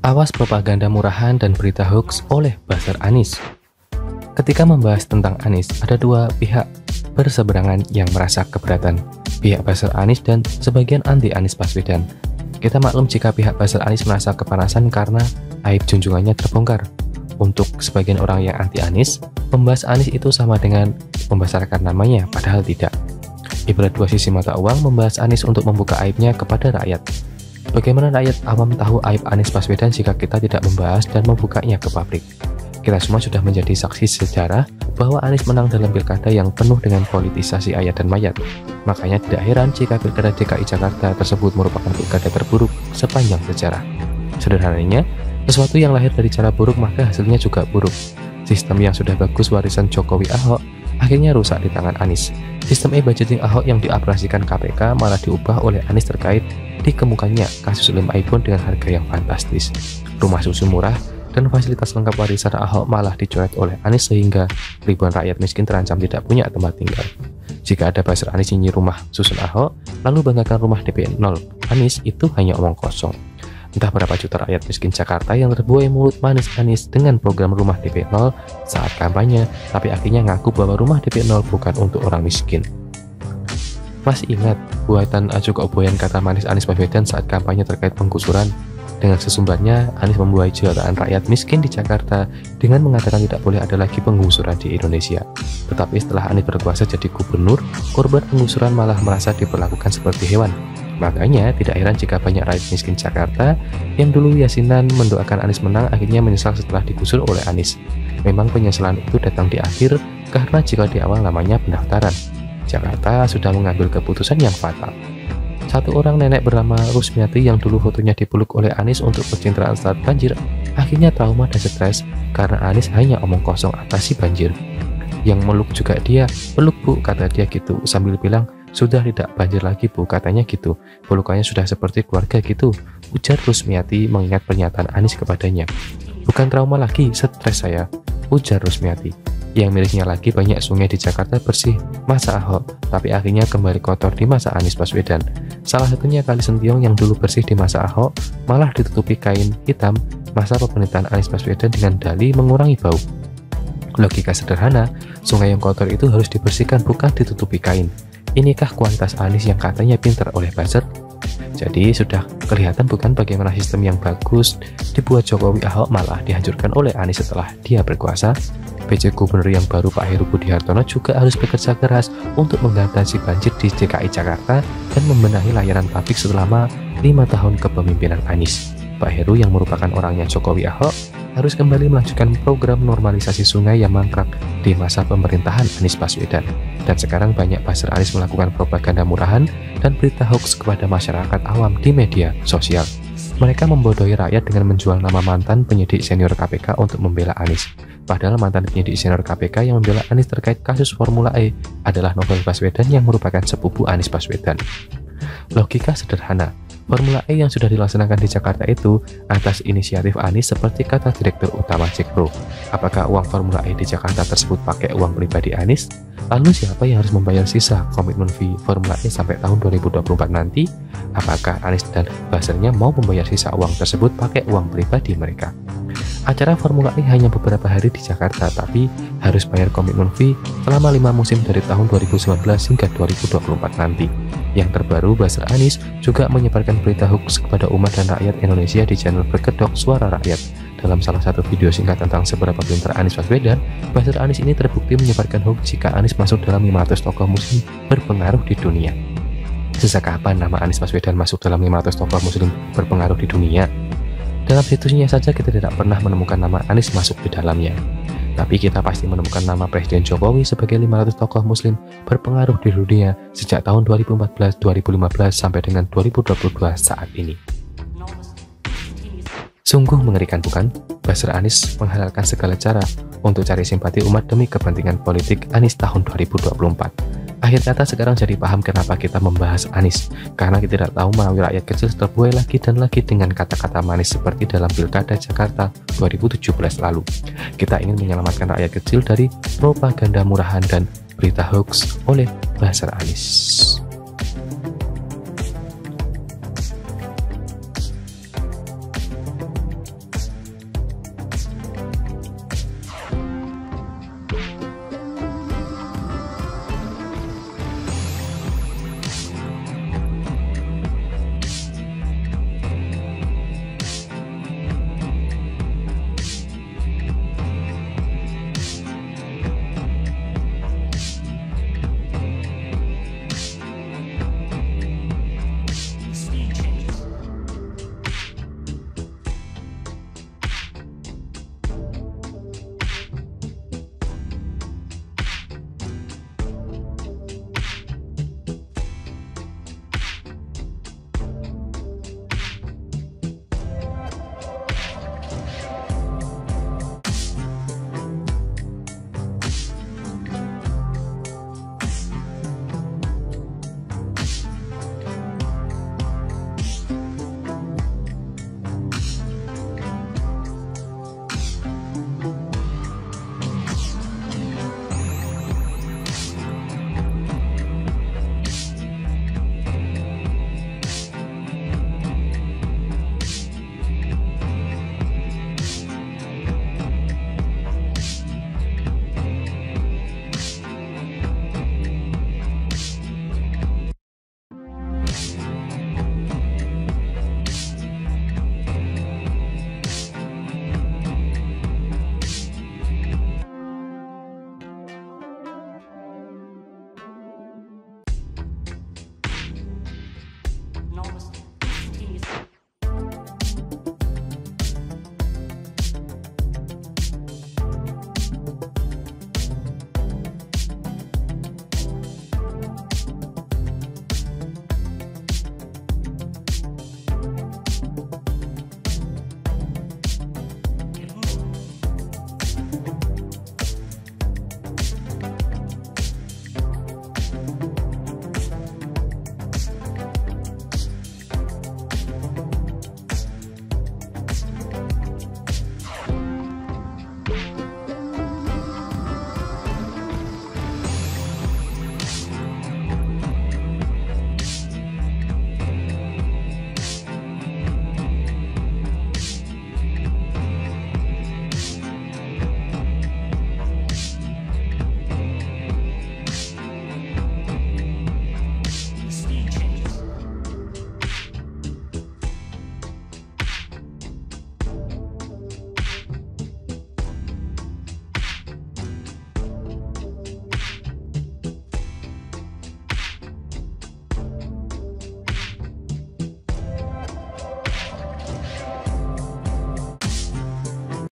Awas propaganda murahan dan berita hoax oleh buzzer Anies. Ketika membahas tentang Anies, ada dua pihak berseberangan yang merasa keberatan, pihak buzzer Anies dan sebagian anti Anies Baswedan. Kita maklum jika pihak buzzer Anies merasa kepanasan karena aib junjungannya terbongkar. Untuk sebagian orang yang anti Anies, membahas Anies itu sama dengan membesarkan namanya, padahal tidak. Ibarat dua sisi mata uang, membahas Anies untuk membuka aibnya kepada rakyat. Bagaimana rakyat awam tahu aib Anies Baswedan jika kita tidak membahas dan membukanya ke publik? Kita semua sudah menjadi saksi sejarah bahwa Anies menang dalam pilkada yang penuh dengan politisasi ayat dan mayat. Makanya tidak heran jika pilkada DKI Jakarta tersebut merupakan pilkada terburuk sepanjang sejarah. Sederhananya, sesuatu yang lahir dari cara buruk maka hasilnya juga buruk. Sistem yang sudah bagus warisan Jokowi Ahok akhirnya rusak di tangan Anies. Sistem e-budgeting Ahok yang dioperasikan KPK malah diubah oleh Anies terkait dikemukannya kasus lem iPhone dengan harga yang fantastis. Rumah susu murah dan fasilitas lengkap warisan Ahok malah dicoret oleh Anies sehingga ribuan rakyat miskin terancam tidak punya tempat tinggal. Jika ada buzzer Anies nyinyir rumah susun Ahok, lalu banggakan rumah DP 0 Anies, itu hanya omong kosong. Entah berapa juta rakyat miskin Jakarta yang terbuai mulut manis Anies dengan program rumah DP 0 saat kampanye, tapi akhirnya ngaku bahwa rumah DP 0 bukan untuk orang miskin. Masih ingat buatan juga oboyan kata manis Anies Baswedan saat kampanye terkait penggusuran? Dengan sesumbarnya, Anies membuai jutaan rakyat miskin di Jakarta dengan mengatakan tidak boleh ada lagi penggusuran di Indonesia. Tetapi setelah Anies berkuasa jadi gubernur, korban penggusuran malah merasa diperlakukan seperti hewan. Makanya tidak heran jika banyak rakyat miskin Jakarta yang dulu yasinan mendoakan Anies menang akhirnya menyesal setelah digusur oleh Anies. Memang penyesalan itu datang di akhir karena jika di awal namanya pendaftaran, Jakarta sudah mengambil keputusan yang fatal. Satu orang nenek bernama Rusmiati yang dulu fotonya dipeluk oleh Anies untuk pencitraan saat banjir, akhirnya trauma dan stres karena Anies hanya omong kosong atasi banjir. Yang meluk juga dia, peluk bu, kata dia gitu, sambil bilang, sudah tidak banjir lagi bu, katanya gitu, pelukannya sudah seperti keluarga gitu, ujar Rusmiati mengingat pernyataan Anies kepadanya. Bukan trauma lagi, stres saya, ujar Rusmiati. Yang mirisnya lagi, banyak sungai di Jakarta bersih masa Ahok, tapi akhirnya kembali kotor di masa Anies Baswedan. Salah satunya Kali Sentiong yang dulu bersih di masa Ahok, malah ditutupi kain hitam masa pemerintahan Anies Baswedan dengan dalih mengurangi bau. Logika sederhana, sungai yang kotor itu harus dibersihkan, bukan ditutupi kain. Inikah kualitas Anies yang katanya pintar oleh buzzer? Jadi sudah kelihatan bukan bagaimana sistem yang bagus dibuat Jokowi Ahok malah dihancurkan oleh Anies setelah dia berkuasa. PJ Gubernur yang baru Pak Heru Budi Hartono juga harus bekerja keras untuk mengatasi banjir di DKI Jakarta dan membenahi layanan publik selama 5 tahun kepemimpinan Anies. Pak Heru yang merupakan orangnya Jokowi Ahok harus kembali melanjutkan program normalisasi sungai yang mangkrak di masa pemerintahan Anies Baswedan. Dan sekarang banyak buzzer Anies melakukan propaganda murahan dan berita hoax kepada masyarakat awam di media sosial. Mereka membodohi rakyat dengan menjual nama mantan penyidik senior KPK untuk membela Anies. Padahal mantan penyidik senior KPK yang membela Anies terkait kasus Formula E adalah Novel Baswedan yang merupakan sepupu Anies Baswedan. Logika sederhana, Formula E yang sudah dilaksanakan di Jakarta itu atas inisiatif Anies seperti kata Direktur Utama Jack Rowe. Apakah uang Formula E di Jakarta tersebut pakai uang pribadi Anies? Lalu siapa yang harus membayar sisa komitmen fee Formula E sampai tahun 2024 nanti? Apakah Anies dan buzzernya mau membayar sisa uang tersebut pakai uang pribadi mereka? Acara Formula E hanya beberapa hari di Jakarta, tapi harus bayar komitmen fee selama 5 musim dari tahun 2019 hingga 2024 nanti. Yang terbaru, buzzer Anies juga menyebarkan berita hoax kepada umat dan rakyat Indonesia di channel Berkedok Suara Rakyat. Dalam salah satu video singkat tentang seberapa pintar Anies Baswedan, buzzer Anies ini terbukti menyebarkan hoax jika Anies masuk dalam 500 tokoh muslim berpengaruh di dunia. Sejak kapan nama Anies Baswedan masuk dalam 500 tokoh muslim berpengaruh di dunia? Dalam situsnya saja kita tidak pernah menemukan nama Anies masuk di dalamnya. Tapi kita pasti menemukan nama Presiden Jokowi sebagai 500 tokoh muslim berpengaruh di dunia sejak tahun 2014, 2015 sampai dengan 2022 saat ini. Sungguh mengerikan bukan? Buzzer Anies menghalalkan segala cara untuk cari simpati umat demi kepentingan politik Anies tahun 2024. Akhir kata sekarang jadi paham kenapa kita membahas Anies, karena kita tidak tahu melalui rakyat kecil terbuai lagi dan lagi dengan kata-kata manis seperti dalam Pilkada Jakarta 2017 lalu. Kita ingin menyelamatkan rakyat kecil dari propaganda murahan dan berita hoax oleh buzzer Anies.